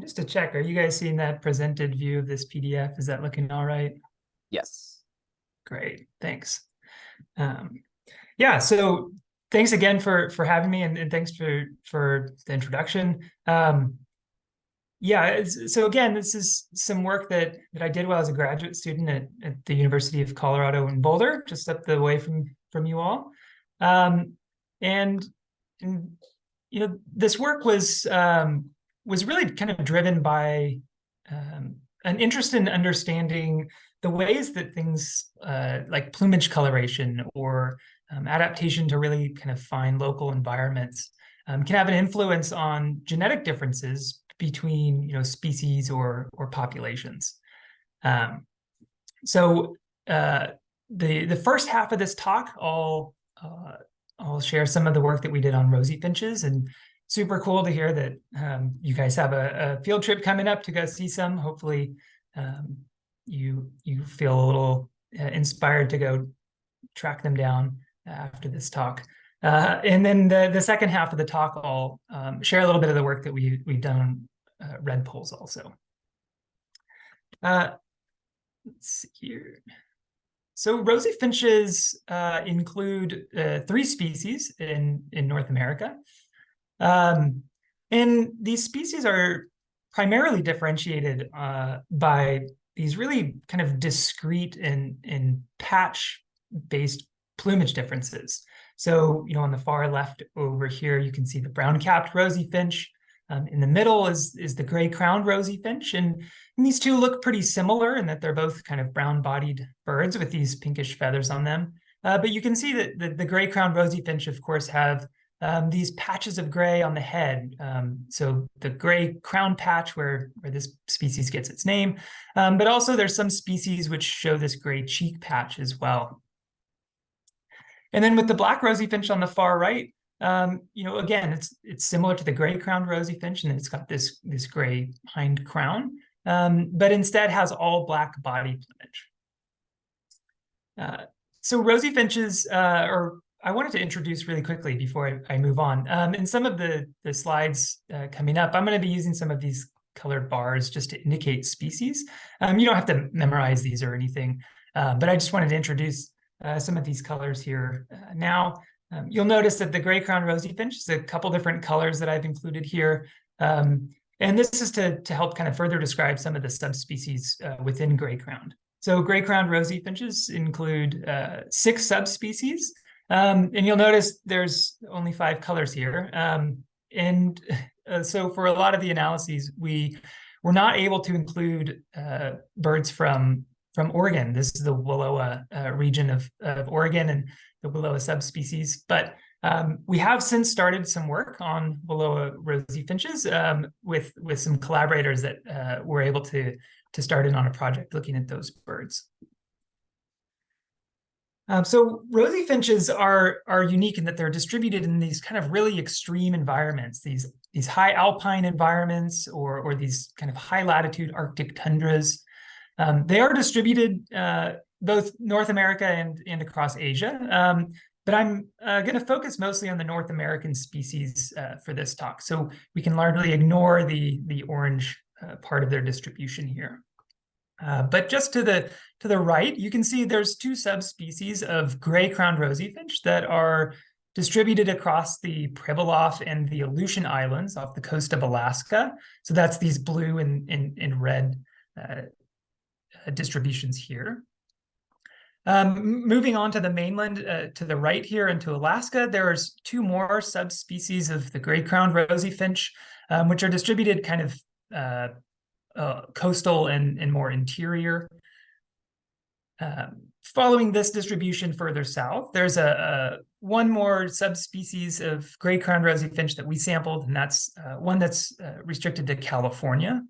Just to check, are you guys seeing that presented view of this PDF? Is that looking all right? Yes. Great, thanks. Yeah, so thanks again for having me, and thanks for the introduction. Yeah, so again, this is some work that I did while I was a graduate student at the University of Colorado in Boulder, just up the way from you all. And you know, this work was really kind of driven by an interest in understanding the ways that things like plumage coloration or adaptation to really kind of find local environments can have an influence on genetic differences between species or populations. So the first half of this talk, I'll share some of the work that we did on rosy finches, and super cool to hear that you guys have a field trip coming up to go see some. Hopefully you feel a little inspired to go track them down after this talk. And then the second half of the talk, I'll share a little bit of the work that we've done on redpolls also. Let's see here. So rosy finches include 3 species in North America. And these species are primarily differentiated by these really kind of discrete and patch-based plumage differences. So, on the far left over here, you can see the brown-capped rosy finch. In the middle is the gray-crowned rosy finch, and these two look pretty similar in that they're both kind of brown-bodied birds with these pinkish feathers on them. But you can see that the gray-crowned rosy finch, of course, have these patches of gray on the head. So the gray crown patch where this species gets its name, but also there's some species which show this gray cheek patch as well. And then with the black rosy finch on the far right, again, it's similar to the gray crowned rosy finch, and it's got this gray hind crown, but instead has all black body plumage. So rosy finches, I wanted to introduce really quickly before I move on. In some of the slides coming up, I'm going to be using some of these colored bars just to indicate species. You don't have to memorize these or anything, but I just wanted to introduce some of these colors here now. You'll notice that the gray-crowned rosy finch is a couple different colors that I've included here. And this is to help kind of further describe some of the subspecies within gray-crowned. So gray-crowned rosy finches include 6 subspecies. And you'll notice there's only 5 colors here. So for a lot of the analyses, we were not able to include birds from Oregon. This is the Willowa region of Oregon and the Willowa subspecies. But we have since started some work on Willowa rosy finches with some collaborators that were able to start in on a project looking at those birds. So rosy finches are unique in that they're distributed in these kind of really extreme environments, these high alpine environments or these kind of high latitude Arctic tundras. They are distributed both North America and across Asia, but I'm going to focus mostly on the North American species for this talk. So we can largely ignore the orange part of their distribution here. But just to the right, you can see there's 2 subspecies of gray-crowned rosy finch that are distributed across the Pribilof and the Aleutian Islands off the coast of Alaska. So that's these blue and red distributions here. Moving on to the mainland to the right here into Alaska, there's 2 more subspecies of the gray-crowned rosy finch, which are distributed kind of coastal and more interior. Following this distribution further south, there's one more subspecies of gray-crowned rosy finch that we sampled, and that's one that's restricted to California.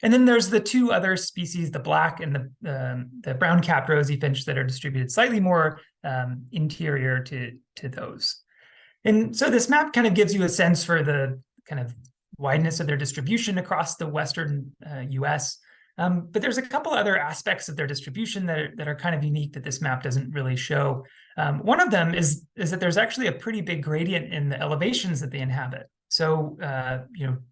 And then there's the 2 other species, the black and the brown-capped rosy finch, that are distributed slightly more interior to those. And so this map kind of gives you a sense for the kind of wideness of their distribution across the western US. But there's a couple other aspects of their distribution that are kind of unique that this map doesn't really show. One of them is that there's actually a pretty big gradient in the elevations that they inhabit. So,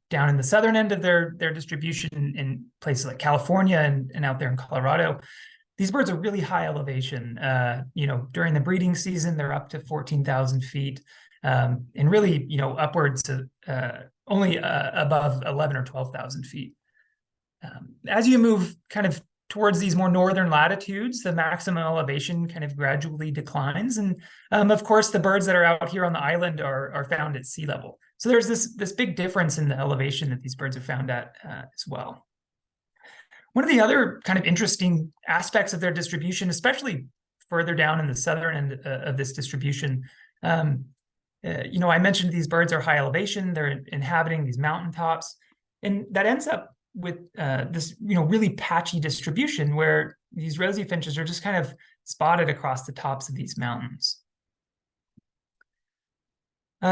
down in the southern end of their distribution in places like California and out there in Colorado, these birds are really high elevation. During the breeding season, they're up to 14,000 feet, and really, upwards to only above 11 or 12,000 feet. As you move kind of towards these more northern latitudes, the maximum elevation kind of gradually declines. And of course, the birds that are out here on the island are found at sea level. So there's this big difference in the elevation that these birds are found at as well. One of the other kind of interesting aspects of their distribution, especially further down in the southern end of this distribution, I mentioned these birds are high elevation, they're inhabiting these mountaintops, and that ends up with this, really patchy distribution where these rosy finches are just kind of spotted across the tops of these mountains.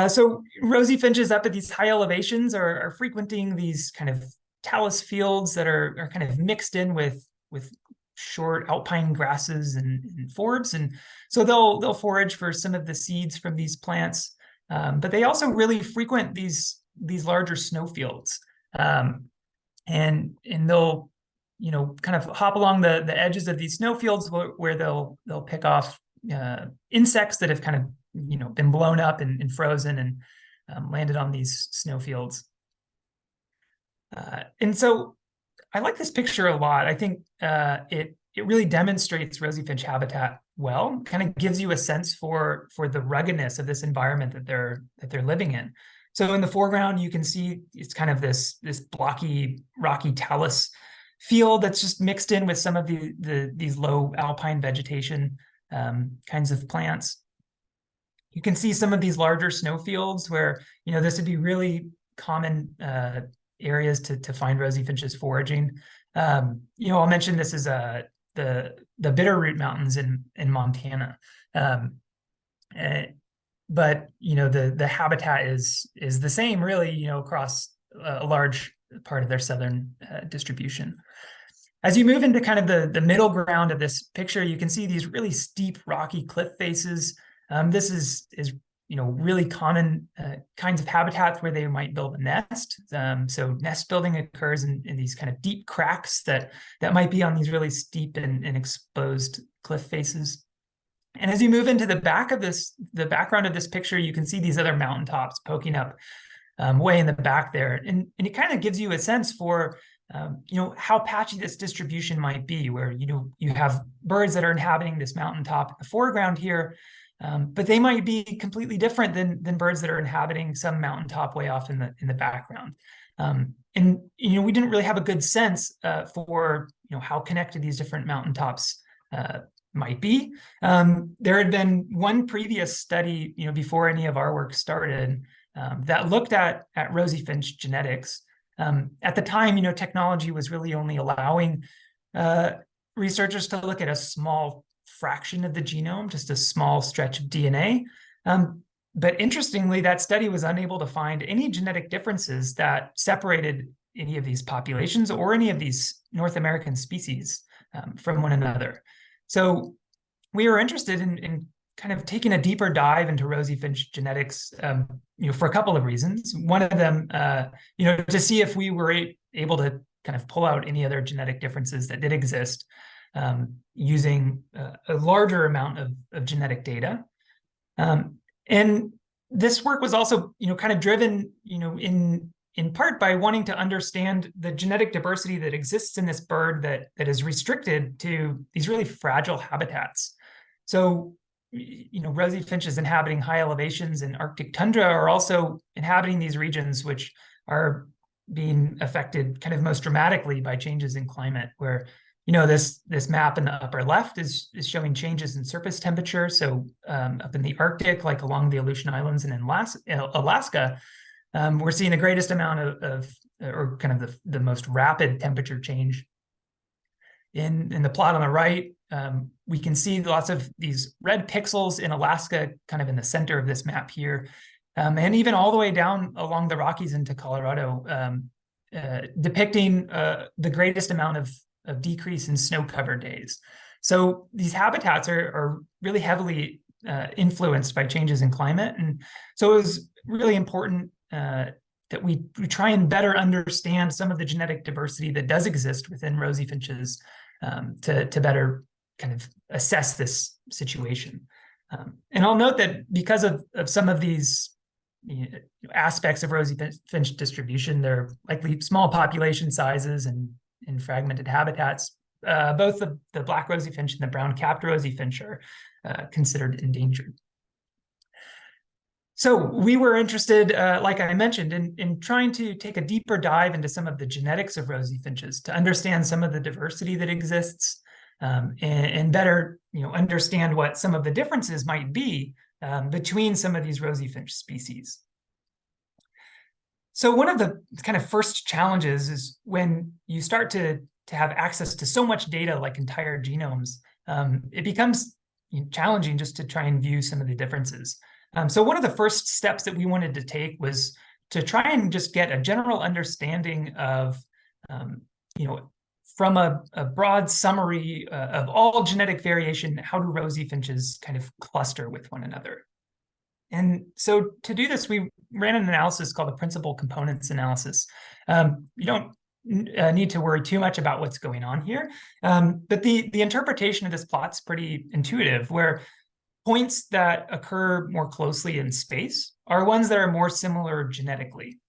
So rosy finches up at these high elevations are frequenting these kind of talus fields that are kind of mixed in with short alpine grasses and forbs, and so they'll forage for some of the seeds from these plants, but they also really frequent these larger snowfields. And they'll, kind of hop along the edges of these snowfields where they'll pick off insects that have kind of, been blown up and frozen and landed on these snowfields. And so I like this picture a lot. I think it really demonstrates rosy finch habitat well, kind of gives you a sense for the ruggedness of this environment that they're living in. So in the foreground, you can see it's kind of this blocky, rocky talus field that's just mixed in with some of these low alpine vegetation kinds of plants. You can see some of these larger snowfields where, this would be really common areas to find rosy finches foraging. I'll mention this is the Bitterroot Mountains in Montana. But the habitat is the same, really, across a large part of their southern distribution. As you move into kind of the middle ground of this picture, you can see these really steep, rocky cliff faces. This is really common kinds of habitats where they might build a nest. So nest building occurs in these kind of deep cracks that might be on these really steep and exposed cliff faces. And as you move into the background of this picture, you can see these other mountaintops poking up way in the back there. And it kind of gives you a sense for, how patchy this distribution might be, where, you have birds that are inhabiting this mountaintop in the foreground here, but they might be completely different than birds that are inhabiting some mountaintop way off in the background. And, we didn't really have a good sense for, how connected these different mountaintops might be. There had been one previous study, before any of our work started, that looked at rosy finch genetics. At the time, technology was really only allowing researchers to look at a small fraction of the genome, just a small stretch of DNA. But interestingly, that study was unable to find any genetic differences that separated any of these populations or any of these North American species from one another. So we were interested in kind of taking a deeper dive into rosy finch genetics, for a couple of reasons. One of them, to see if we were able to kind of pull out any other genetic differences that did exist using a larger amount of genetic data. And this work was also, kind of driven, in part by wanting to understand the genetic diversity that exists in this bird that is restricted to these really fragile habitats. So, rosy finches inhabiting high elevations in Arctic tundra are also inhabiting these regions which are being affected kind of most dramatically by changes in climate, where, this map in the upper left is showing changes in surface temperature. So up in the Arctic, like along the Aleutian Islands and in Alaska, we're seeing the greatest amount or kind of the most rapid temperature change. In the plot on the right, we can see lots of these red pixels in Alaska, kind of in the center of this map here, and even all the way down along the Rockies into Colorado, depicting the greatest amount of decrease in snow-covered days. So these habitats are really heavily influenced by changes in climate, and so it was really important that we try and better understand some of the genetic diversity that does exist within rosy finches, to better kind of assess this situation. And I'll note that because of some of these aspects of rosy finch distribution, they're likely small population sizes and in fragmented habitats. Both the black rosy finch and the brown-capped rosy finch are considered endangered. So we were interested, like I mentioned, in trying to take a deeper dive into some of the genetics of rosy finches to understand some of the diversity that exists, and better, understand what some of the differences might be between some of these rosy finch species. So one of the kind of first challenges is when you start to have access to so much data, like entire genomes, it becomes challenging just to try and view some of the differences. So one of the first steps that we wanted to take was to try and just get a general understanding of, from a broad summary of all genetic variation, how do rosy finches kind of cluster with one another? And so to do this, we ran an analysis called the principal components analysis. You don't need to worry too much about what's going on here, but the interpretation of this plot's pretty intuitive, where points that occur more closely in space are ones that are more similar genetically.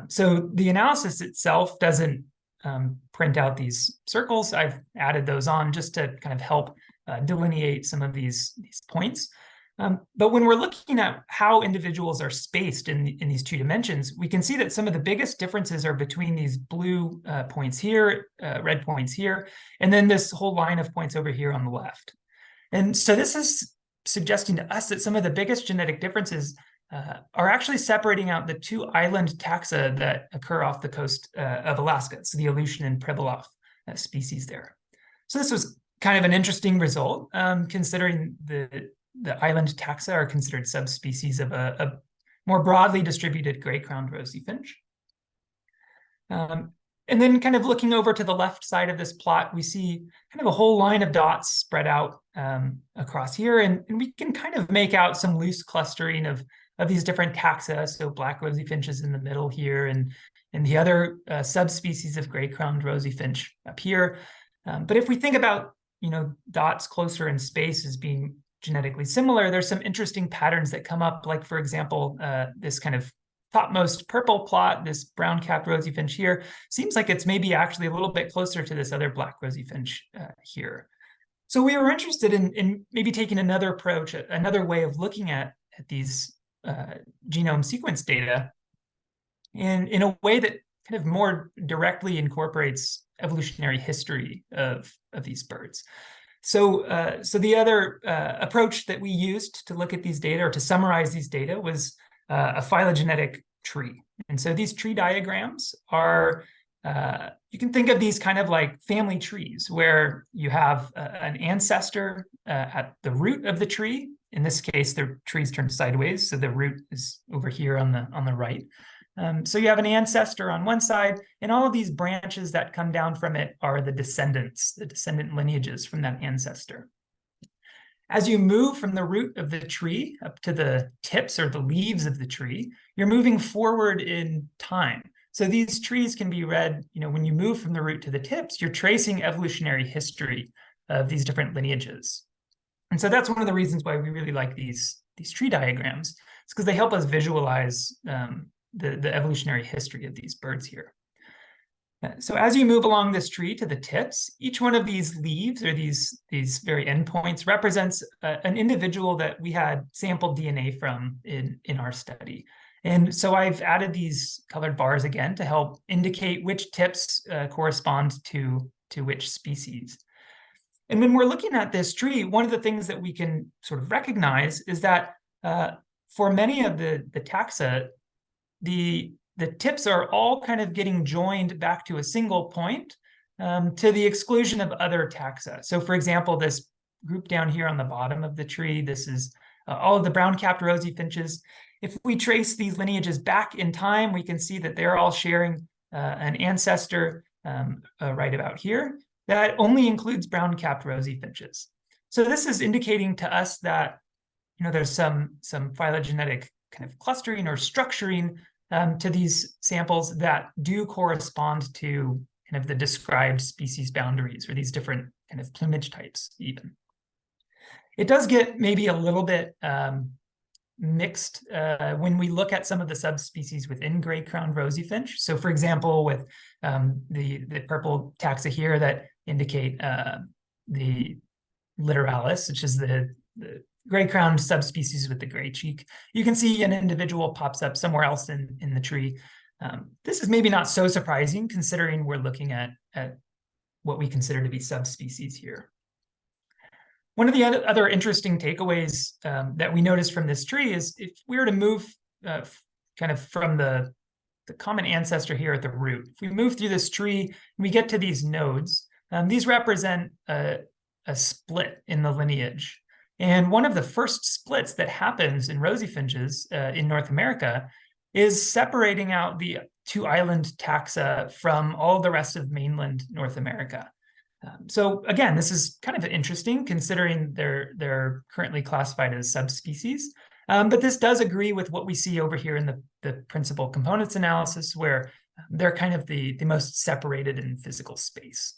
So the analysis itself doesn't print out these circles. I've added those on just to kind of help delineate some of these points. But when we're looking at how individuals are spaced in these two dimensions, we can see that some of the biggest differences are between these blue points here, red points here, and then this whole line of points over here on the left. And so this is suggesting to us that some of the biggest genetic differences are actually separating out the two island taxa that occur off the coast of Alaska, so the Aleutian and Pribilof species there. So this was kind of an interesting result, considering the island taxa are considered subspecies of a more broadly distributed gray-crowned rosy finch. And then kind of looking over to the left side of this plot, we see kind of a whole line of dots spread out across here. And we can kind of make out some loose clustering of these different taxa. So black rosy finches in the middle here, and the other subspecies of gray-crowned rosy finch up here. But if we think about, dots closer in space as being genetically similar, there's some interesting patterns that come up. Like, for example, this kind of topmost purple plot, this brown-capped rosy finch here, seems like it's maybe actually a little bit closer to this other black rosy finch here. So we were interested in maybe taking another approach, another way of looking at these genome sequence data in a way that kind of more directly incorporates evolutionary history of these birds. So the other approach that we used to look at these data, or to summarize these data, was a phylogenetic tree. And so these tree diagrams are, you can think of these kind of like family trees, where you have an ancestor at the root of the tree. In this case, the tree's turned sideways, so the root is over here on the right. So you have an ancestor on one side, and all of these branches that come down from it are the descendants, the descendant lineages from that ancestor. As you move from the root of the tree up to the tips or the leaves of the tree, you're moving forward in time. So these trees can be read, when you move from the root to the tips, you're tracing evolutionary history of these different lineages. And so that's one of the reasons why we really like these tree diagrams. It's because they help us visualize the evolutionary history of these birds here. So as you move along this tree to the tips, each one of these leaves, or these very endpoints, represents an individual that we had sampled DNA from in our study. And so I've added these colored bars again to help indicate which tips correspond to which species. And when we're looking at this tree, one of the things that we can sort of recognize is that for many of the taxa, the tips are all kind of getting joined back to a single point, to the exclusion of other taxa. So for example, this group down here on the bottom of the tree, this is all of the brown-capped rosy finches. If we trace these lineages back in time, we can see that they're all sharing an ancestor right about here that only includes brown-capped rosy finches. So this is indicating to us that there's some phylogenetic kind of clustering or structuring to these samples that do correspond to kind of the described species boundaries, or these different kind of plumage types even. It does get maybe a little bit mixed when we look at some of the subspecies within gray-crowned rosy finch. So for example, with the purple taxa here that indicate the littoralis, which is the gray-crowned subspecies with the gray cheek, you can see an individual pops up somewhere else in the tree. This is maybe not so surprising considering we're looking at what we consider to be subspecies here. One of the other interesting takeaways that we noticed from this tree is if we were to move kind of from the common ancestor here at the root, if we move through this tree and we get to these nodes, these represent a split in the lineage. And one of the first splits that happens in rosy finches in North America is separating out the two island taxa from all the rest of mainland North America. So again, this is kind of interesting considering they're currently classified as subspecies. But this does agree with what we see over here in the principal components analysis, where they're kind of the most separated in physical space.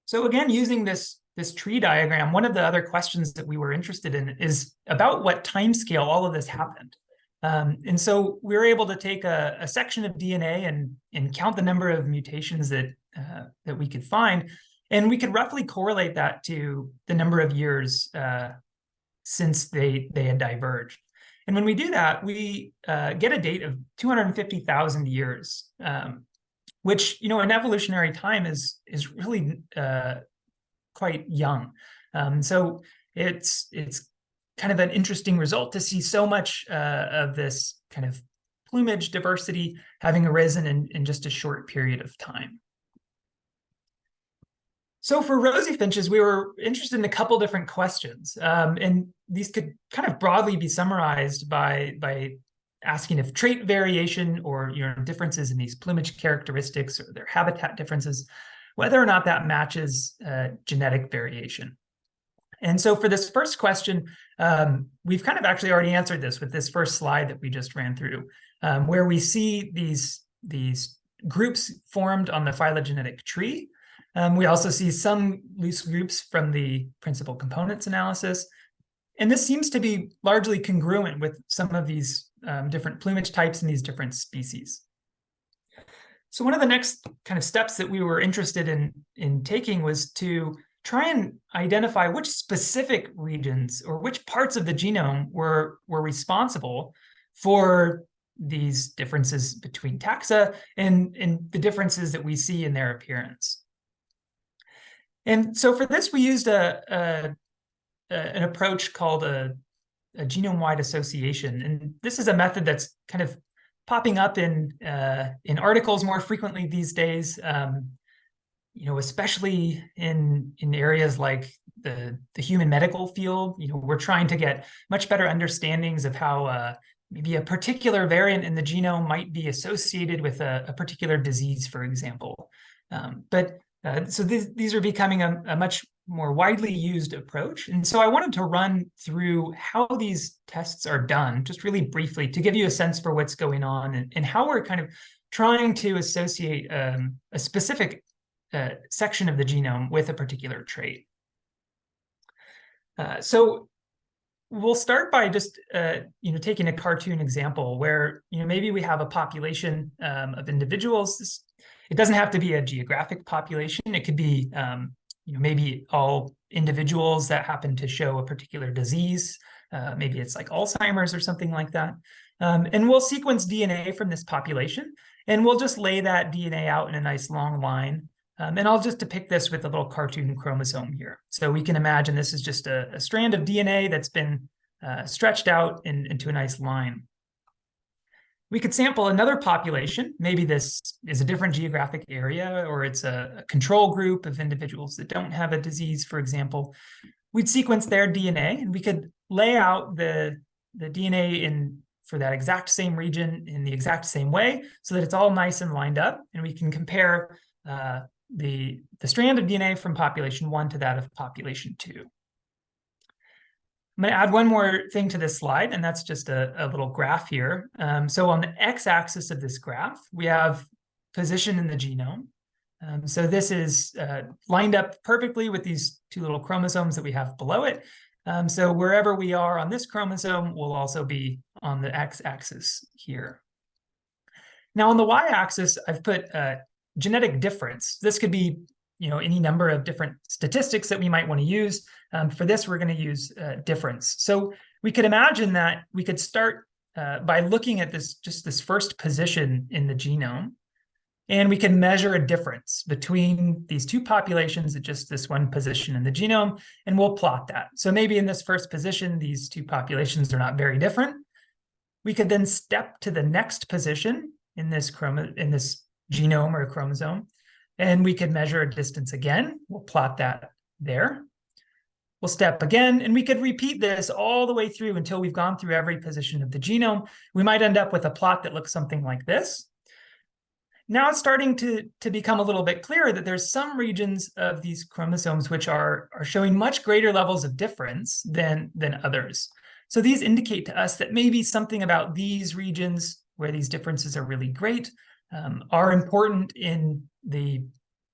So again, using this tree diagram, one of the other questions that we were interested in is about what timescale all of this happened. And so we were able to take a section of DNA and count the number of mutations that we could find, and we could roughly correlate that to the number of years since they had diverged. And when we do that, we get a date of 250,000 years, which, you know, in evolutionary time is really quite young. So it's kind of an interesting result to see so much of this kind of plumage diversity having arisen in just a short period of time. So for rosy finches, we were interested in a couple different questions, and these could kind of broadly be summarized by asking if trait variation or differences in these plumage characteristics or their habitat differences, whether or not that matches genetic variation. And so for this first question, we've kind of actually already answered this with this first slide that we just ran through, where we see these groups formed on the phylogenetic tree. We also see some loose groups from the principal components analysis. And this seems to be largely congruent with some of these different plumage types in these different species. So one of the next kind of steps that we were interested in taking was to try and identify which specific regions or which parts of the genome were responsible for these differences between taxa and the differences that we see in their appearance. And so for this, we used an approach called a genome-wide association. And this is a method that's kind of popping up in articles more frequently these days, especially in areas like the human medical field. We're trying to get much better understandings of how maybe a particular variant in the genome might be associated with a particular disease, for example. So these are becoming a much more widely used approach. And so I wanted to run through how these tests are done, just really briefly, to give you a sense for what's going on and how we're kind of trying to associate a specific section of the genome with a particular trait. So we'll start by just taking a cartoon example where maybe we have a population of individuals. It doesn't have to be a geographic population. It could be maybe all individuals that happen to show a particular disease. Maybe it's like Alzheimer's or something like that. And we'll sequence DNA from this population, and we'll just lay that DNA out in a nice long line. And I'll just depict this with a little cartoon chromosome here. So we can imagine this is just a strand of DNA that's been stretched out into a nice line. We could sample another population. Maybe this is a different geographic area, or it's a control group of individuals that don't have a disease, for example. We'd sequence their DNA, and we could lay out the DNA for that exact same region in the exact same way so that it's all nice and lined up, and we can compare the strand of DNA from population 1 to that of population 2. I'm going to add one more thing to this slide, and that's just a little graph here. So on the x-axis of this graph, we have position in the genome. So this is lined up perfectly with these two little chromosomes that we have below it. So wherever we are on this chromosome will also be on the x-axis here. Now on the y-axis, I've put genetic difference. This could be any number of different statistics that we might want to use. For this, we're going to use difference. So we could imagine that we could start by looking at this first position in the genome, and we can measure a difference between these two populations at just this one position in the genome, and we'll plot that. So maybe in this first position, these two populations are not very different. We could then step to the next position in this genome or chromosome, and we could measure a distance again. We'll plot that there. We'll step again, and we could repeat this all the way through until we've gone through every position of the genome. We might end up with a plot that looks something like this. Now it's starting to become a little bit clearer that there's some regions of these chromosomes which are showing much greater levels of difference than others. So these indicate to us that maybe something about these regions where these differences are really great are important in the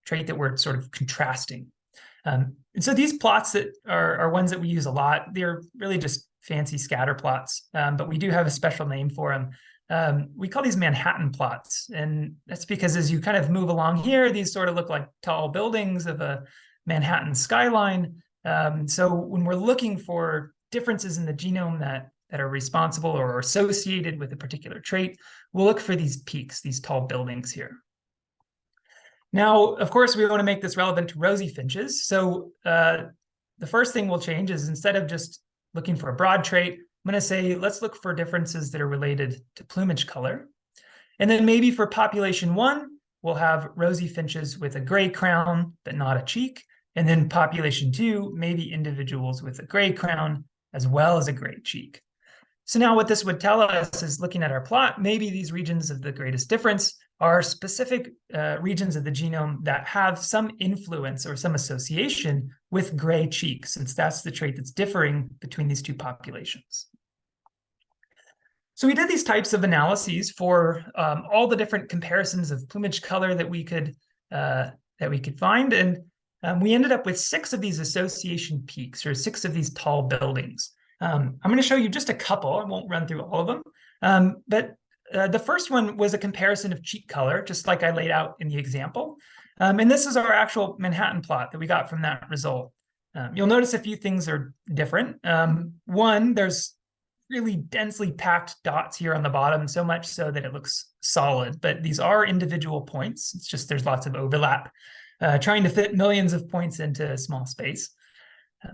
trait that we're sort of contrasting. And so these plots that are ones that we use a lot. They're really just fancy scatter plots, but we do have a special name for them. We call these Manhattan plots, and that's because as you kind of move along here, these sort of look like tall buildings of a Manhattan skyline. So when we're looking for differences in the genome that are responsible or associated with a particular trait, we'll look for these peaks, these tall buildings here. Now, of course, we want to make this relevant to rosy finches. So the first thing we'll change is instead of just looking for a broad trait, I'm going to say, let's look for differences that are related to plumage color. And then maybe for population 1, we'll have rosy finches with a gray crown, but not a cheek. And then population 2, maybe individuals with a gray crown, as well as a gray cheek. So now what this would tell us is, looking at our plot, maybe these regions of the greatest difference are specific regions of the genome that have some influence or some association with gray cheek, since that's the trait that's differing between these two populations. So we did these types of analyses for all the different comparisons of plumage color that we could find, and we ended up with 6 of these association peaks, or 6 of these tall buildings. I'm going to show you just a couple. I won't run through all of them, but the first one was a comparison of cheek color, just like I laid out in the example. And this is our actual Manhattan plot that we got from that result. You'll notice a few things are different. One, there's really densely packed dots here on the bottom, so much so that it looks solid, but these are individual points. It's just there's lots of overlap, trying to fit millions of points into a small space.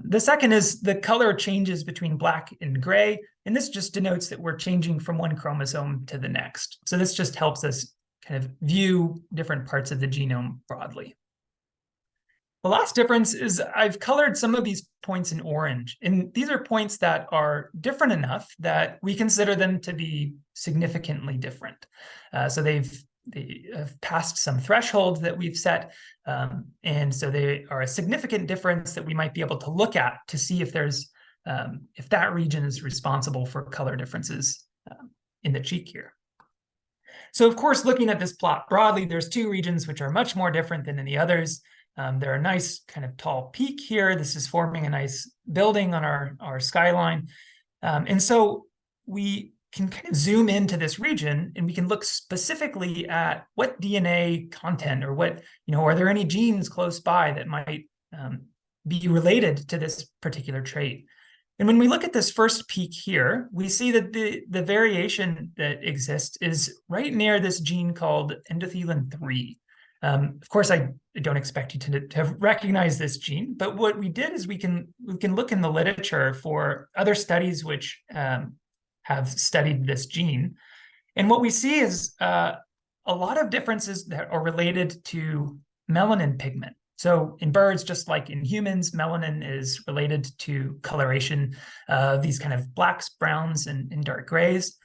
The second is the color changes between black and gray, and this just denotes that we're changing from one chromosome to the next. So this just helps us kind of view different parts of the genome broadly. The last difference is I've colored some of these points in orange, and these are points that are different enough that we consider them to be significantly different. So they have passed some thresholds that we've set, and so they are a significant difference that we might be able to look at to see if there's if that region is responsible for color differences in the cheek here. So of course, looking at this plot broadly, there's 2 regions which are much more different than in the others. There are a nice kind of tall peak here. This is forming a nice building on our skyline. And so we can kind of zoom into this region, and we can look specifically at what DNA content, or what, are there any genes close by that might be related to this particular trait. And when we look at this first peak here, we see that the variation that exists is right near this gene called endothelin 3. Of course, I don't expect you to have recognized this gene, but what we did is we can look in the literature for other studies which have studied this gene. And what we see is a lot of differences that are related to melanin pigment. So in birds, just like in humans, melanin is related to coloration, these kind of blacks, browns, and dark grays.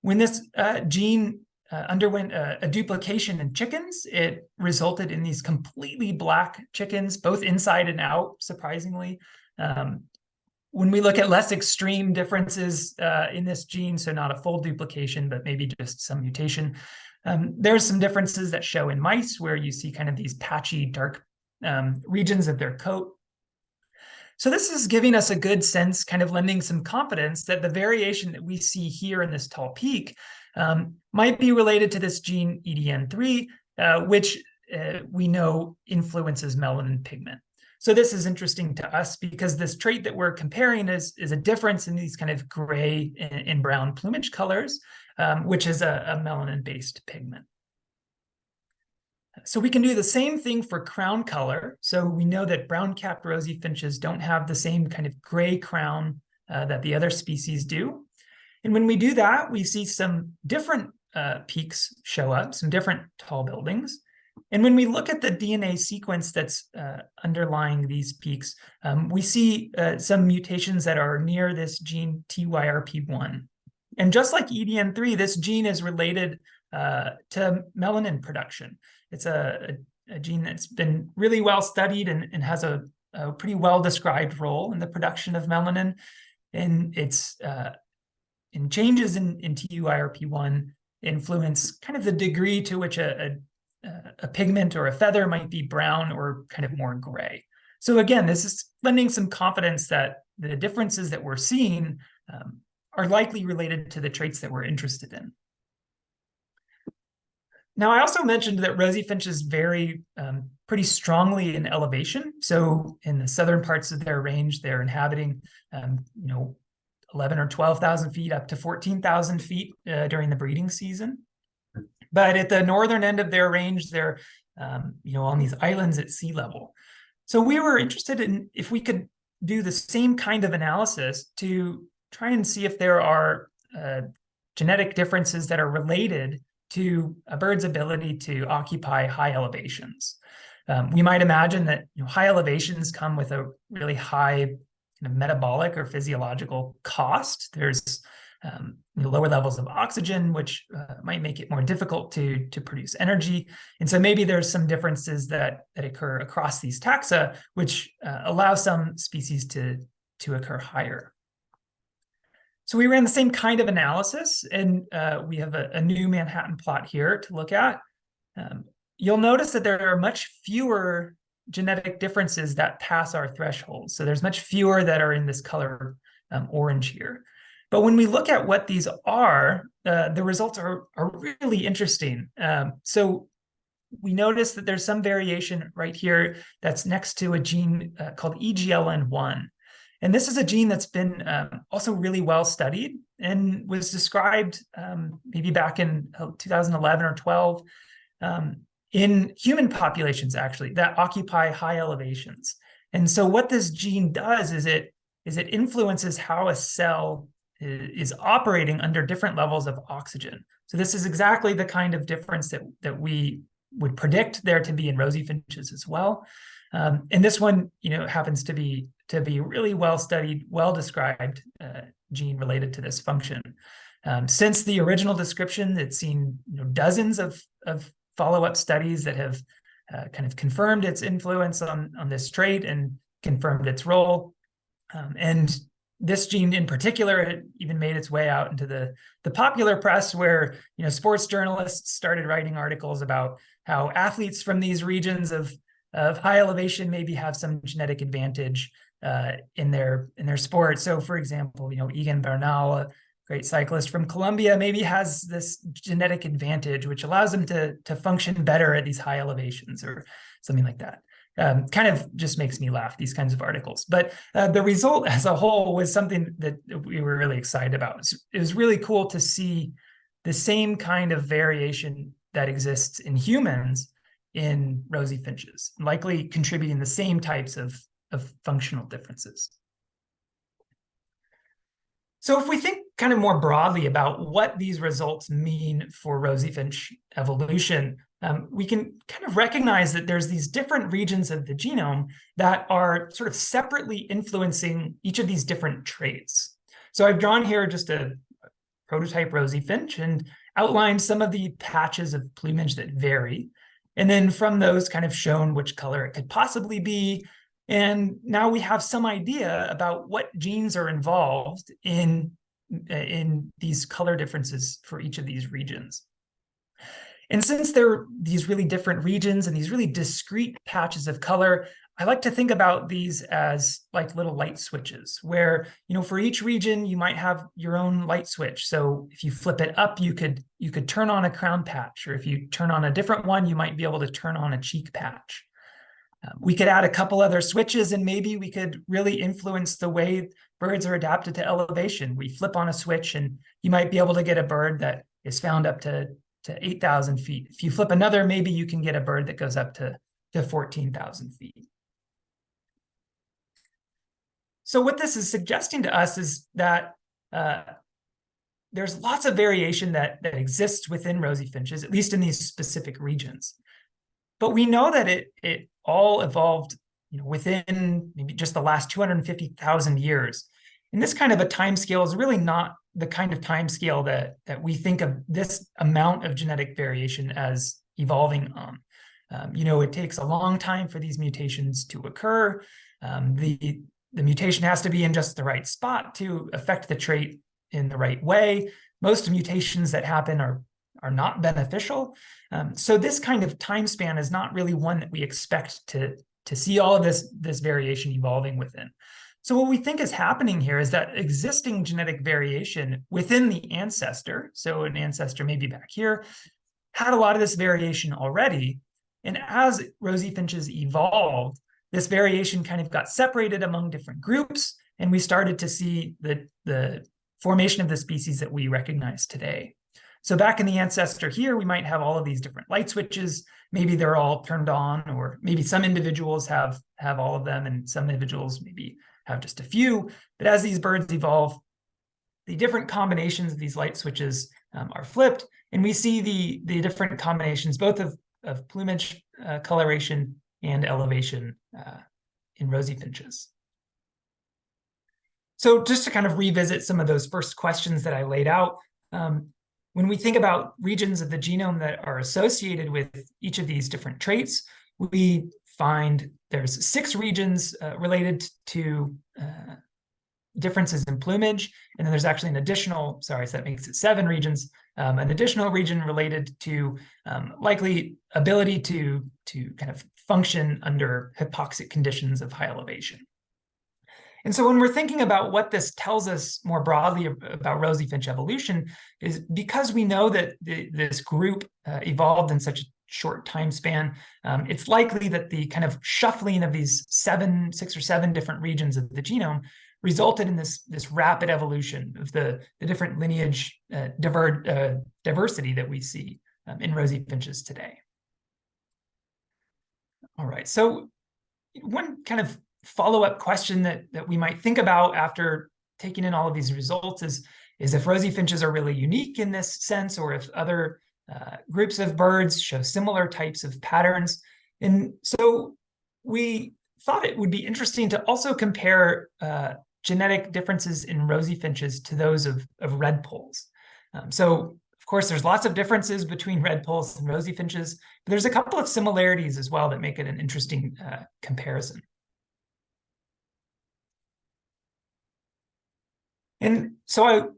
When this gene underwent a duplication in chickens, it resulted in these completely black chickens, both inside and out, surprisingly. When we look at less extreme differences in this gene, so not a full duplication, but maybe just some mutation, there's some differences that show in mice where you see kind of these patchy, dark regions of their coat. So this is giving us a good sense, kind of lending some confidence that the variation that we see here in this tall peak might be related to this gene EDN3, which we know influences melanin pigment. So this is interesting to us because this trait that we're comparing is a difference in these kind of gray and brown plumage colors, which is a melanin-based pigment. So we can do the same thing for crown color. So we know that brown-capped rosy finches don't have the same kind of gray crown that the other species do. And when we do that, we see some different peaks show up, some different tall buildings. And when we look at the DNA sequence that's underlying these peaks, we see some mutations that are near this gene TYRP1. And just like EDN3, this gene is related to melanin production. It's a gene that's been really well studied and has a pretty well-described role in the production of melanin. And it's in changes in TYRP1 influence kind of the degree to which a pigment or a feather might be brown or kind of more gray. So again, this is lending some confidence that the differences that we're seeing are likely related to the traits that we're interested in. Now, I also mentioned that rosy finches vary pretty strongly in elevation. So in the southern parts of their range, they're inhabiting, 11 or 12,000 feet up to 14,000 feet during the breeding season. But at the northern end of their range, they're, on these islands at sea level. So we were interested in if we could do the same kind of analysis to try and see if there are genetic differences that are related to a bird's ability to occupy high elevations. We might imagine that high elevations come with a really high kind of metabolic or physiological cost. There's lower levels of oxygen, which might make it more difficult to produce energy. And so maybe there's some differences that occur across these taxa, which allow some species to occur higher. So we ran the same kind of analysis, and we have a new Manhattan plot here to look at. You'll notice that there are much fewer genetic differences that pass our threshold. So there's much fewer that are in this color orange here. But when we look at what these are, the results are really interesting. So we notice that there's some variation right here that's next to a gene called EGLN1. And this is a gene that's been also really well studied and was described maybe back in 2011 or 12 in human populations, actually, that occupy high elevations. And so what this gene does is it influences how a cell is operating under different levels of oxygen. So this is exactly the kind of difference that we would predict there to be in rosy finches as well. And this one, happens to be really well studied, well described gene related to this function. Since the original description, it's seen dozens of follow-up studies that have kind of confirmed its influence on this trait and confirmed its role. And this gene in particular had even made its way out into the popular press, where sports journalists started writing articles about how athletes from these regions of high elevation maybe have some genetic advantage in their sport. So, for example, Egan Bernal, a great cyclist from Colombia, maybe has this genetic advantage which allows him to function better at these high elevations or something like that. Kind of just makes me laugh, these kinds of articles. But the result as a whole was something that we were really excited about. It was really cool to see the same kind of variation that exists in humans in rosy finches, likely contributing the same types of functional differences. So if we think kind of more broadly about what these results mean for rosy finch evolution, we can kind of recognize that there's these different regions of the genome that are sort of separately influencing each of these different traits. So I've drawn here just a prototype rosy finch and outlined some of the patches of plumage that vary. And then from those kind of shown which color it could possibly be, And now we have some idea about what genes are involved in these color differences for each of these regions. And since there are these really different regions and these really discrete patches of color, I like to think about these as like little light switches where, for each region, you might have your own light switch. So if you flip it up, you could turn on a crown patch, or if you turn on a different one, you might be able to turn on a cheek patch. We could add a couple other switches and maybe we could really influence the way birds are adapted to elevation. We flip on a switch and you might be able to get a bird that is found up to 8,000 feet. If you flip another, maybe you can get a bird that goes up to 14,000 feet. So what this is suggesting to us is that there's lots of variation that exists within rosy finches, at least in these specific regions. But we know that it all evolved within maybe just the last 250,000 years. And this kind of a time scale is really not the kind of time scale that we think of this amount of genetic variation as evolving on. It takes a long time for these mutations to occur. The mutation has to be in just the right spot to affect the trait in the right way. Most mutations that happen are not beneficial. So this kind of time span is not really one that we expect to see all of this variation evolving within. So what we think is happening here is that existing genetic variation within the ancestor, so an ancestor maybe back here, had a lot of this variation already. And as rosy finches evolved, this variation kind of got separated among different groups, and we started to see the formation of the species that we recognize today. So back in the ancestor here, we might have all of these different light switches. Maybe they're all turned on, or maybe some individuals have all of them, and some individuals maybe have just a few. But as these birds evolve, the different combinations of these light switches are flipped, and we see the different combinations both of plumage coloration and elevation in rosy finches. So just to kind of revisit some of those first questions that I laid out, when we think about regions of the genome that are associated with each of these different traits, we find there's 6 regions related to differences in plumage. And then there's actually an additional, so that makes it 7 regions, an additional region related to likely ability to kind of function under hypoxic conditions of high elevation. And so when we're thinking about what this tells us more broadly about rosy finch evolution, is because we know that this group evolved in such a short time span, it's likely that the kind of shuffling of these 6 or 7 different regions of the genome resulted in this rapid evolution of the different lineage diversity that we see in rosy finches today. All right, so one kind of follow-up question that we might think about after taking in all of these results is if rosy finches are really unique in this sense, or if other groups of birds show similar types of patterns. And so we thought it would be interesting to also compare genetic differences in rosy finches to those of redpolls. So of course, there's lots of differences between redpolls and rosy finches, but there's a couple of similarities as well that make it an interesting comparison. And so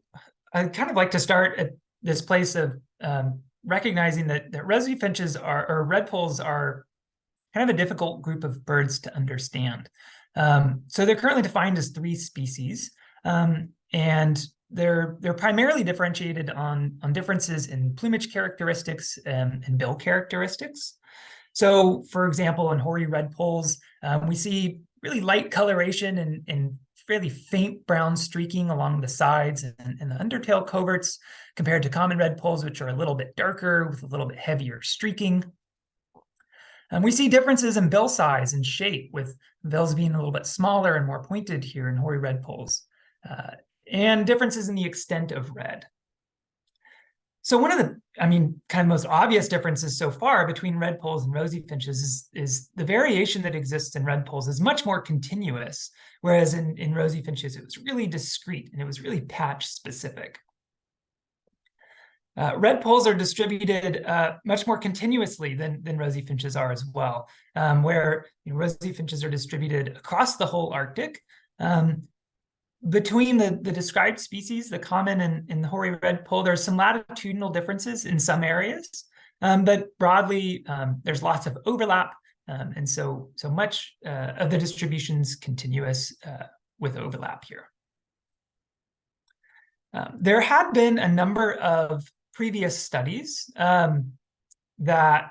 I kind of like to start at this place of recognizing that rosy finches or redpolls are kind of a difficult group of birds to understand. So they're currently defined as 3 species, and they're primarily differentiated on differences in plumage characteristics and bill characteristics. So, for example, in hoary redpolls, we see really light coloration and fairly faint brown streaking along the sides and the undertail coverts, compared to common redpolls, which are a little bit darker with a little bit heavier streaking. We see differences in bill size and shape, with bills being a little bit smaller and more pointed here in hoary redpolls, and differences in the extent of red. So one of the, kind of most obvious differences so far between redpolls and rosy finches is the variation that exists in redpolls is much more continuous, whereas in rosy finches, it was really discrete and it was really patch specific. Redpolls are distributed much more continuously than rosy finches are as well, where rosy finches are distributed across the whole Arctic. Between the described species, the common and the hoary redpoll, there's some latitudinal differences in some areas, but broadly, there's lots of overlap, and so much of the distribution's continuous with overlap here. There had been a number of previous studies that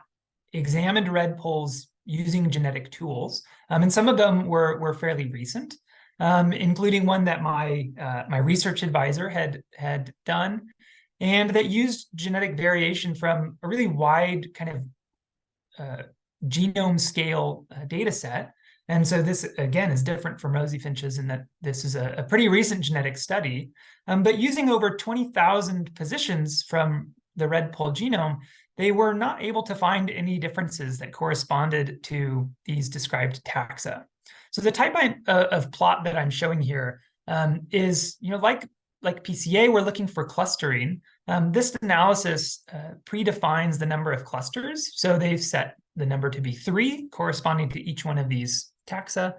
examined redpolls using genetic tools, and some of them were fairly recent, including one that my research advisor had done, and that used genetic variation from a really wide kind of genome scale data set. And so this, again, is different from rosy finches in that this is a pretty recent genetic study, but using over 20,000 positions from the redpoll genome, they were not able to find any differences that corresponded to these described taxa. So the type of plot that I'm showing here is, like PCA, we're looking for clustering. This analysis predefines the number of clusters. So they've set the number to be 3, corresponding to each one of these taxa.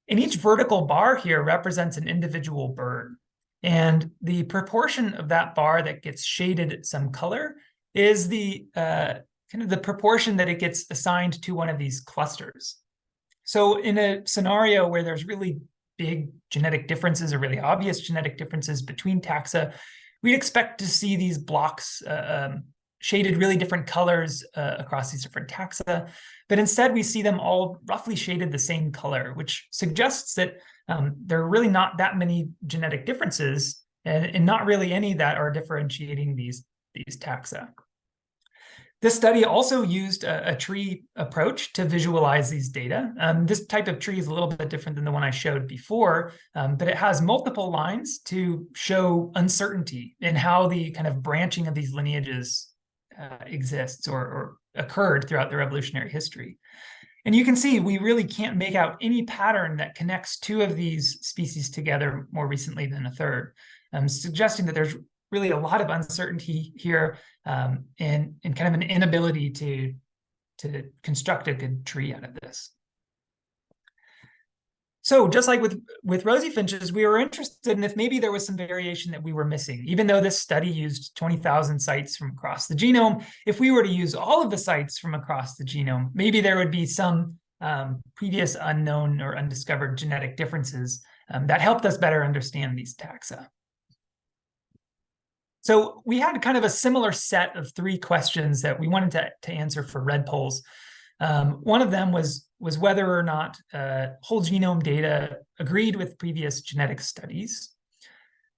And each vertical bar here represents an individual bird. And the proportion of that bar that gets shaded some color is the kind of the proportion that it gets assigned to one of these clusters. So in a scenario where there's really big genetic differences or really obvious genetic differences between taxa, we'd expect to see these blocks shaded really different colors across these different taxa. But instead, we see them all roughly shaded the same color, which suggests that there are really not that many genetic differences and not really any that are differentiating these taxa. This study also used a tree approach to visualize these data. This type of tree is a little bit different than the one I showed before, but it has multiple lines to show uncertainty in how the kind of branching of these lineages exists or occurred throughout their evolutionary history. And you can see we really can't make out any pattern that connects 2 of these species together more recently than a third, suggesting that there's really a lot of uncertainty here and kind of an inability to construct a good tree out of this. So just like with rosy finches, we were interested in if maybe there was some variation that we were missing. Even though this study used 20,000 sites from across the genome, if we were to use all of the sites from across the genome, maybe there would be some previous unknown or undiscovered genetic differences that helped us better understand these taxa. So we had kind of a similar set of 3 questions that we wanted to answer for redpolls. One of them was whether or not whole genome data agreed with previous genetic studies.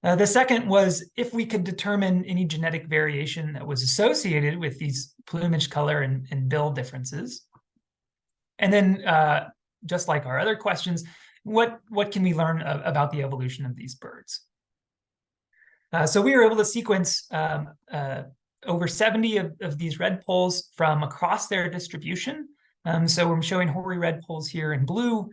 The second was if we could determine any genetic variation that was associated with these plumage color and bill differences. And then, just like our other questions, what can we learn about the evolution of these birds? So we were able to sequence over 70 of these redpolls from across their distribution. So I'm showing hoary redpolls here in blue,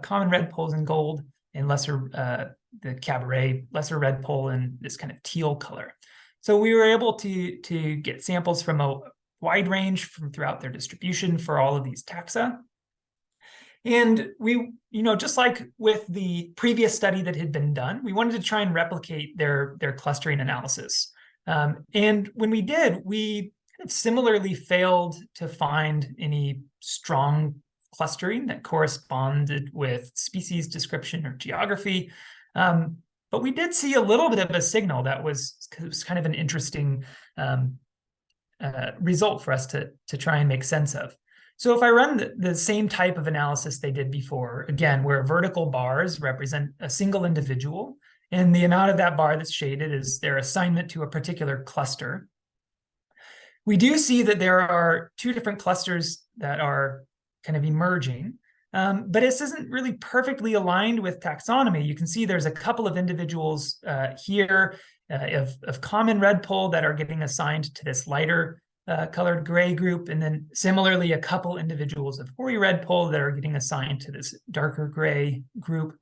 common redpolls in gold, and the cabaret lesser redpoll in this kind of teal color. So we were able to get samples from a wide range from throughout their distribution for all of these taxa. And we, just like with the previous study that had been done, we wanted to try and replicate their clustering analysis. And when we did, we similarly failed to find any strong clustering that corresponded with species description or geography. But we did see a little bit of a signal that was kind of an interesting result for us to try and make sense of. So if I run the same type of analysis they did before, again, where vertical bars represent a single individual, and the amount of that bar that's shaded is their assignment to a particular cluster, we do see that there are 2 different clusters that are kind of emerging, but this isn't really perfectly aligned with taxonomy. You can see there's a couple of individuals here of common redpoll that are getting assigned to this lighter colored gray group, and then similarly a couple individuals of hoary redpoll that are getting assigned to this darker gray group.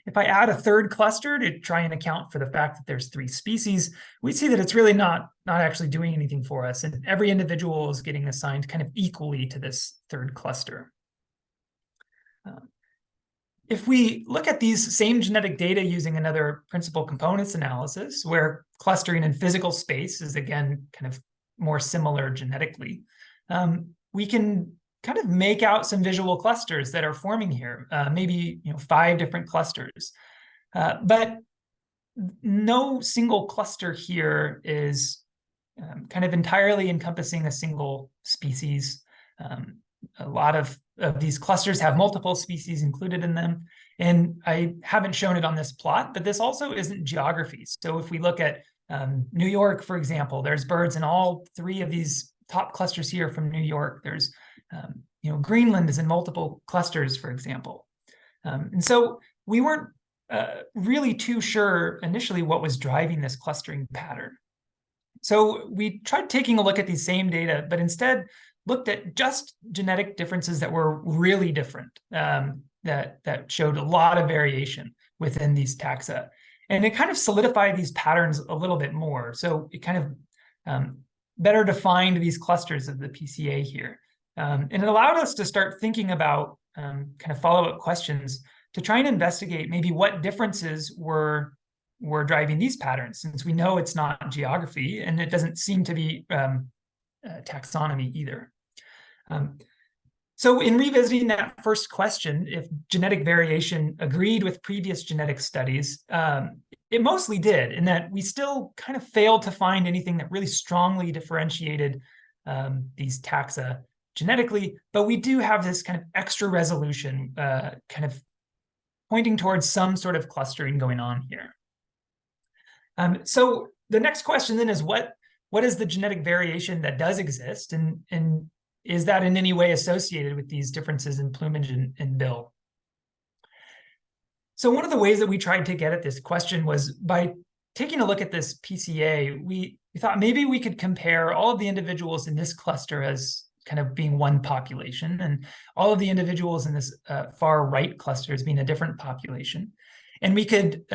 If I add a third cluster to try and account for the fact that there's 3 species, we see that it's really not actually doing anything for us. And every individual is getting assigned kind of equally to this third cluster. If we look at these same genetic data using another principal components analysis, where clustering in physical space is, again, kind of more similar genetically, we can kind of make out some visual clusters that are forming here, maybe 5 different clusters. But no single cluster here is kind of entirely encompassing a single species. A lot of these clusters have multiple species included in them. And I haven't shown it on this plot, but this also isn't geography. So if we look at New York, for example, there's birds in all 3 of these top clusters here from New York. There's, Greenland is in multiple clusters, for example. And so we weren't really too sure initially what was driving this clustering pattern. So we tried taking a look at these same data, but instead looked at just genetic differences that were really different, that showed a lot of variation within these taxa. And it kind of solidified these patterns a little bit more. So it kind of better defined these clusters of the PCA here. And it allowed us to start thinking about kind of follow-up questions to try and investigate maybe what differences were driving these patterns, since we know it's not geography and it doesn't seem to be taxonomy either. So in revisiting that first question, if genetic variation agreed with previous genetic studies, it mostly did, in that we still kind of failed to find anything that really strongly differentiated these taxa genetically, but we do have this kind of extra resolution kind of pointing towards some sort of clustering going on here. So the next question then is, what is the genetic variation that does exist, and is that in any way associated with these differences in plumage and bill? So one of the ways that we tried to get at this question was by taking a look at this PCA. We thought maybe we could compare all of the individuals in this cluster as kind of being one population, and all of the individuals in this far right cluster as being a different population. And we could,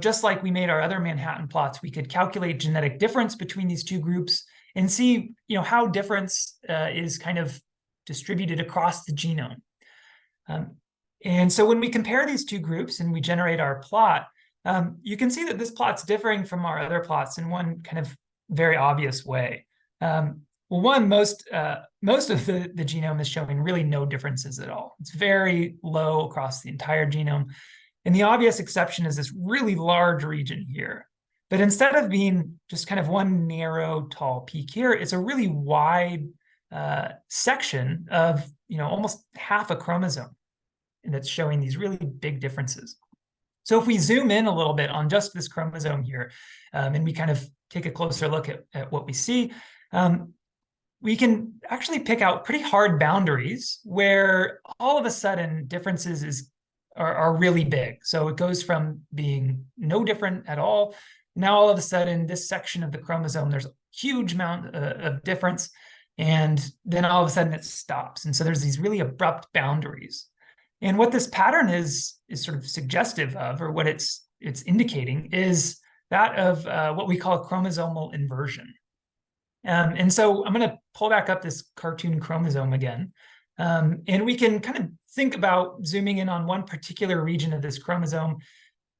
just like we made our other Manhattan plots, we could calculate genetic difference between these 2 groups and see, how difference is kind of distributed across the genome. And so when we compare these 2 groups and we generate our plot, you can see that this plot's differing from our other plots in one kind of very obvious way. Well, one, most of the genome is showing really no differences at all. It's very low across the entire genome. And the obvious exception is this really large region here. But instead of being just kind of one narrow, tall peak here, it's a really wide section of, almost half a chromosome. And that's showing these really big differences. So if we zoom in a little bit on just this chromosome here, and we kind of take a closer look at what we see, we can actually pick out pretty hard boundaries where all of a sudden differences are really big. So it goes from being no different at all. Now, all of a sudden, this section of the chromosome, there's a huge amount of difference. And then all of a sudden it stops. And so there's these really abrupt boundaries. And what this pattern is sort of suggestive of, or what it's indicating, is that of what we call chromosomal inversion. And so I'm going to pull back up this cartoon chromosome again. And we can kind of think about zooming in on one particular region of this chromosome.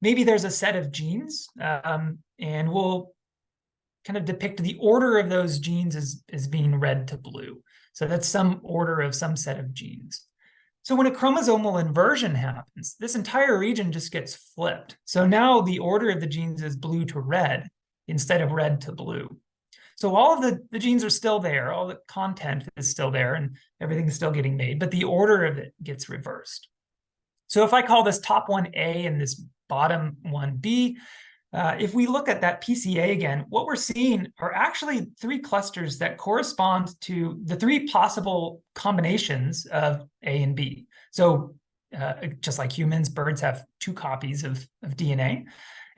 Maybe there's a set of genes, and we'll kind of depict the order of those genes as being red to blue. So that's some order of some set of genes. So when a chromosomal inversion happens, this entire region just gets flipped. So now the order of the genes is blue to red instead of red to blue. So all of the genes are still there, all the content is still there, and everything's still getting made, but the order of it gets reversed. So if I call this top one A and this bottom one B, if we look at that PCA again, what we're seeing are actually 3 clusters that correspond to the 3 possible combinations of A and B. So just like humans, birds have 2 copies of DNA.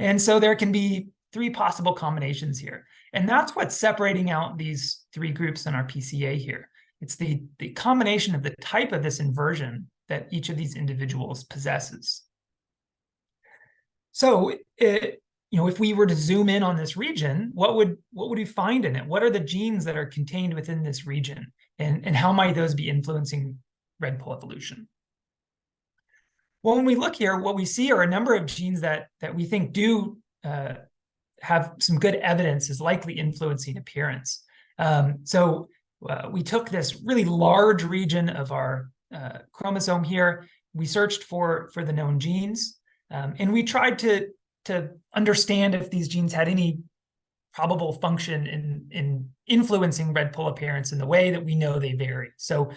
And so there can be 3 possible combinations here. And that's what's separating out these 3 groups in our PCA here. It's the combination of the type of this inversion that each of these individuals possesses. So if we were to zoom in on this region, what would we find in it? What are the genes that are contained within this region, and how might those be influencing redpoll evolution? Well, when we look here, what we see are a number of genes that we think do have some good evidence is likely influencing appearance. So we took this really large region of our chromosome here. We searched for the known genes, and we tried to understand if these genes had any probable function in influencing redpoll appearance in the way that we know they vary. So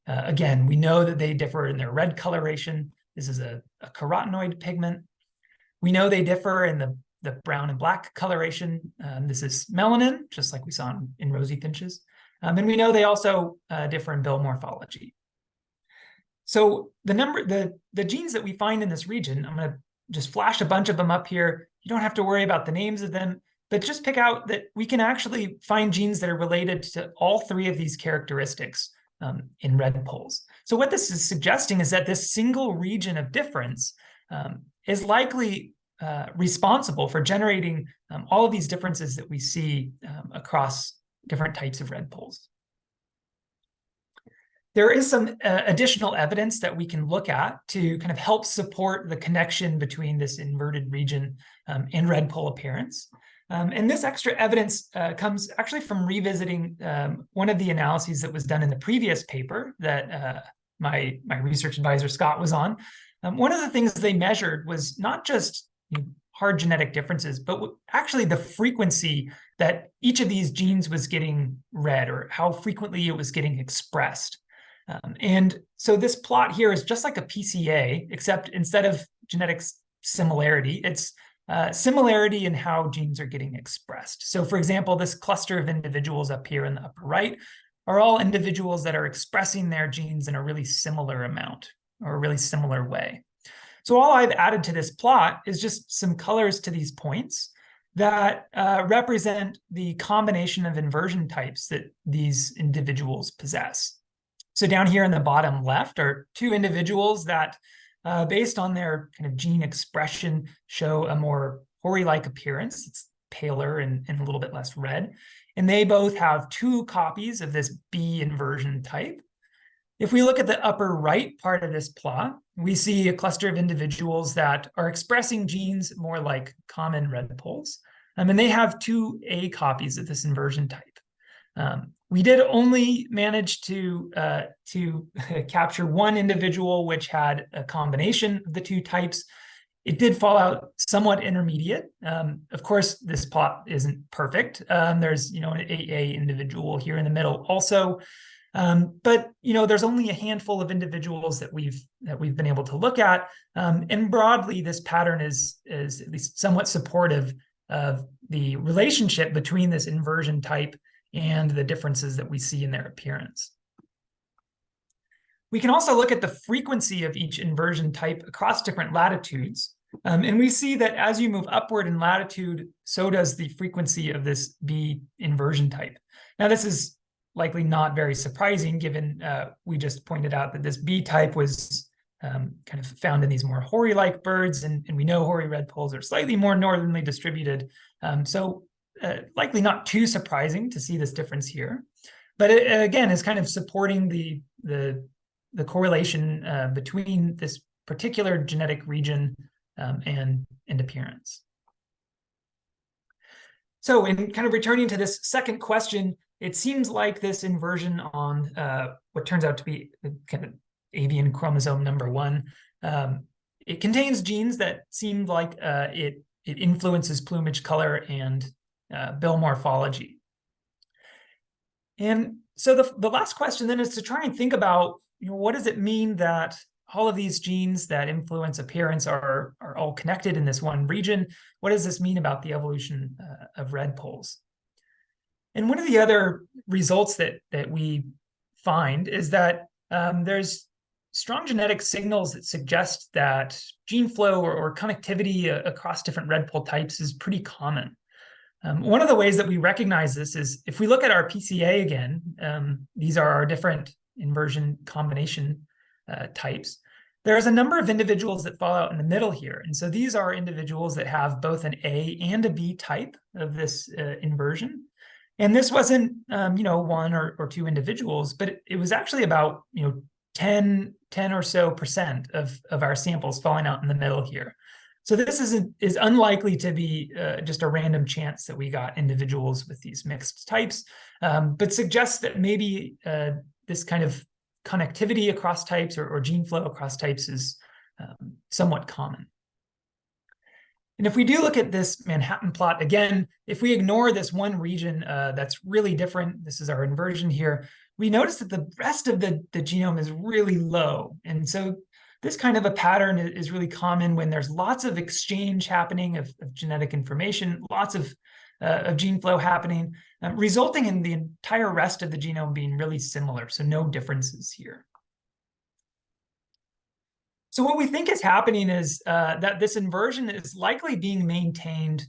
again, we know that they differ in their red coloration. This is a carotenoid pigment. We know they differ in the brown and black coloration. This is melanin, just like we saw in rosy finches. And we know they also differ in bill morphology. So the genes that we find in this region, I'm going to just flash a bunch of them up here. You don't have to worry about the names of them, but just pick out that we can actually find genes that are related to all three of these characteristics in redpolls. So what this is suggesting is that this single region of difference is likely responsible for generating all of these differences that we see across different types of redpolls. There is some additional evidence that we can look at to kind of help support the connection between this inverted region and redpoll appearance. And this extra evidence comes actually from revisiting one of the analyses that was done in the previous paper that my research advisor, Scott, was on. One of the things they measured was not just hard genetic differences, but actually the frequency that each of these genes was getting read, or how frequently it was getting expressed. And so this plot here is just like a PCA, except instead of genetic similarity, it's similarity in how genes are getting expressed. So for example, this cluster of individuals up here in the upper right are all individuals that are expressing their genes in a really similar amount, or a really similar way. So all I've added to this plot is just some colors to these points that represent the combination of inversion types that these individuals possess. So down here in the bottom left are two individuals that, based on their kind of gene expression, show a more hoary-like appearance. It's paler and a little bit less red. And they both have two copies of this B inversion type. If we look at the upper right part of this plot, we see a cluster of individuals that are expressing genes more like common redpolls. And they have two A copies of this inversion type. We did only manage to capture one individual which had a combination of the two types. It did fall out somewhat intermediate. Of course, this plot isn't perfect. There's an AA individual here in the middle also, but there's only a handful of individuals that we've been able to look at, and broadly, this pattern is at least somewhat supportive of the relationship between this inversion type and the differences that we see in their appearance. We can also look at the frequency of each inversion type across different latitudes. And we see that as you move upward in latitude, so does the frequency of this B inversion type. Now, this is likely not very surprising, given we just pointed out that this B type was kind of found in these more hoary-like birds, and we know hoary redpolls are slightly more northernly distributed. So likely not too surprising to see this difference here, but it, again, is kind of supporting the correlation between this particular genetic region and appearance. So in kind of returning to this second question, it seems like this inversion on what turns out to be kind of avian chromosome number 1, it contains genes that seem like it influences plumage color and bill morphology. And so the last question then is to try and think about, what does it mean that all of these genes that influence appearance are all connected in this one region? What does this mean about the evolution of redpolls? And one of the other results that we find is that there's strong genetic signals that suggest that gene flow or connectivity across different redpoll types is pretty common. One of the ways that we recognize this is if we look at our PCA again, these are our different inversion combination types. there's a number of individuals that fall out in the middle here. And so these are individuals that have both an A and a B type of this inversion. And this wasn't, one or two individuals, but it was actually about, 10 or so percent of our samples falling out in the middle here. So this is unlikely to be just a random chance that we got individuals with these mixed types, but suggests that maybe this kind of connectivity across types or gene flow across types is somewhat common. And if we do look at this Manhattan plot, again, if we ignore this one region that's really different, this is our inversion here, we notice that the rest of the genome is really low. And so this kind of a pattern is really common when there's lots of exchange happening of genetic information, lots of gene flow happening, resulting in the entire rest of the genome being really similar, so no differences here. So what we think is happening is that this inversion is likely being maintained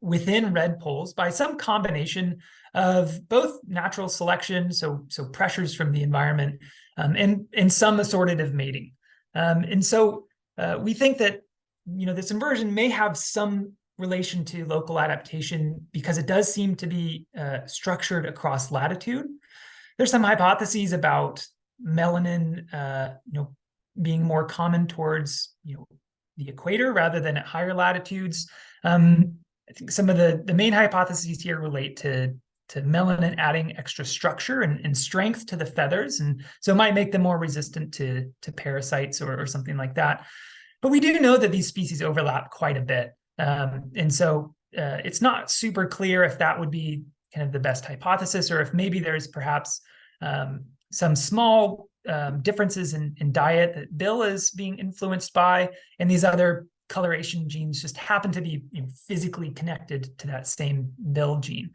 within redpolls by some combination of both natural selection, so pressures from the environment, and some assortative mating. And so we think that this inversion may have some relation to local adaptation because it does seem to be structured across latitude. There's some hypotheses about melanin, being more common towards the equator rather than at higher latitudes. I think some of the main hypotheses here relate to melanin adding extra structure and strength to the feathers, and so it might make them more resistant to parasites or something like that. But we do know that these species overlap quite a bit, and so it's not super clear if that would be kind of the best hypothesis, or if maybe there's perhaps some small differences in diet that Bill is being influenced by, and these other coloration genes just happen to be physically connected to that same Bill gene.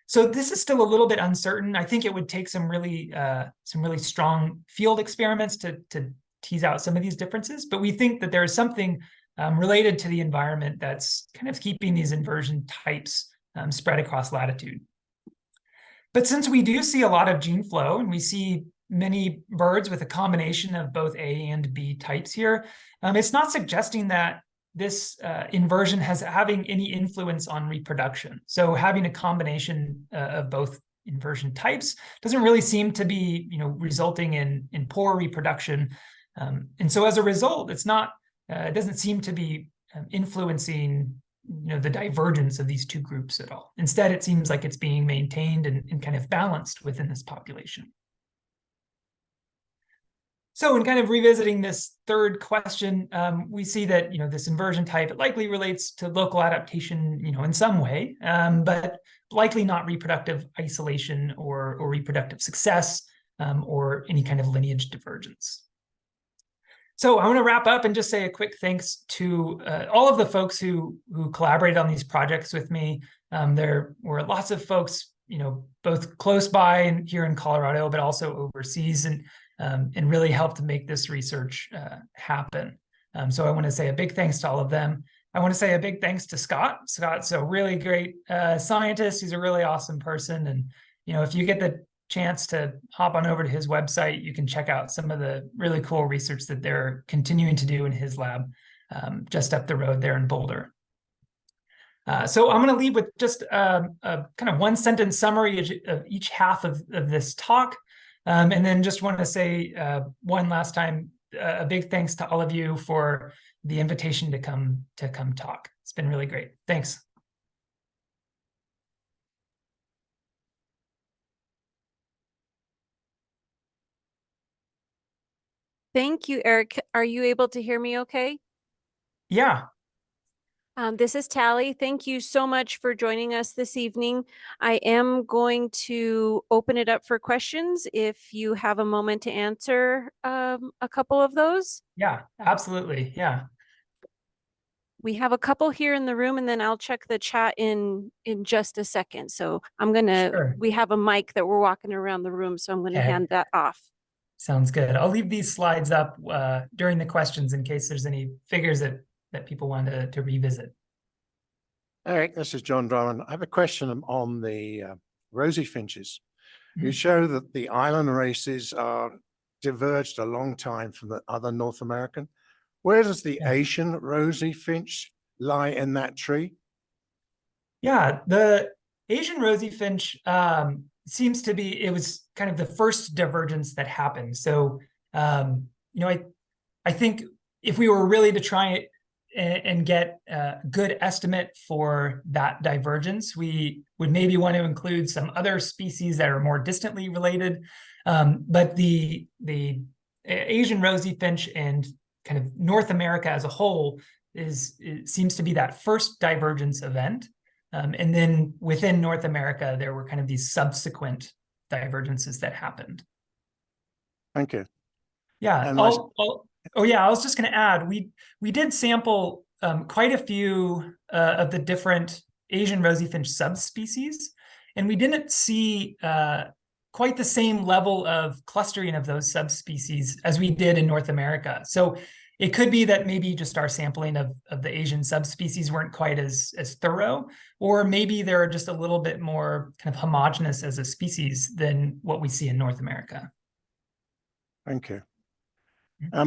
So this is still a little bit uncertain. I think it would take some really strong field experiments to tease out some of these differences, but we think that there is something related to the environment that's kind of keeping these inversion types spread across latitude. But since we do see a lot of gene flow and we see many birds with a combination of both A and B types here, it's not suggesting that this inversion has having any influence on reproduction. So having a combination of both inversion types doesn't really seem to be resulting in poor reproduction. And so as a result, it doesn't seem to be influencing the divergence of these two groups at all. Instead, it seems like it's being maintained and kind of balanced within this population. So in kind of revisiting this third question, we see that this inversion type, it likely relates to local adaptation in some way, but likely not reproductive isolation or reproductive success or any kind of lineage divergence. So I want to wrap up and just say a quick thanks to all of the folks who collaborated on these projects with me. There were lots of folks, both close by and here in Colorado, but also overseas, and really helped make this research happen. So I want to say a big thanks to all of them. I want to say a big thanks to Scott. Scott's a really great scientist. He's a really awesome person. And, if you get the chance to hop on over to his website, you can check out some of the really cool research that they're continuing to do in his lab just up the road there in Boulder. So I'm going to leave with just a kind of one sentence summary of each half of this talk. And then just want to say one last time, a big thanks to all of you for the invitation to come talk. It's been really great. Thanks. Thank you, Eric. Are you able to hear me okay? Yeah. This is Tally. Thank you so much for joining us this evening. I am going to open it up for questions if you have a moment to answer a couple of those. Yeah, absolutely. Yeah. We have a couple here in the room, and then I'll check the chat in just a second. So I'm going to, Sure. We have a mic that we're walking around the room, so I'm going to hand that off. Sounds good. I'll leave these slides up during the questions in case there's any figures that people want to revisit. Eric, this is John Drummond. I have a question on the rosy finches. You show that the island races are diverged a long time from the other North American. Where does the Yeah. Asian rosy finch lie in that tree? Yeah, the Asian rosy finch seems to be, it was kind of the first divergence that happened. So, you know, I think if we were really to try and get a good estimate for that divergence, we would maybe want to include some other species that are more distantly related. But the Asian rosy finch and kind of North America as a whole it seems to be that first divergence event. And then within North America, there were kind of these subsequent divergences that happened. Thank you. Yeah. And Oh yeah, I was just going to add, we did sample quite a few of the different Asian rosy finch subspecies, and we didn't see quite the same level of clustering of those subspecies as we did in North America. So it could be that maybe just our sampling of the Asian subspecies weren't quite as thorough, or maybe they're just a little bit more kind of homogeneous as a species than what we see in North America. thank you.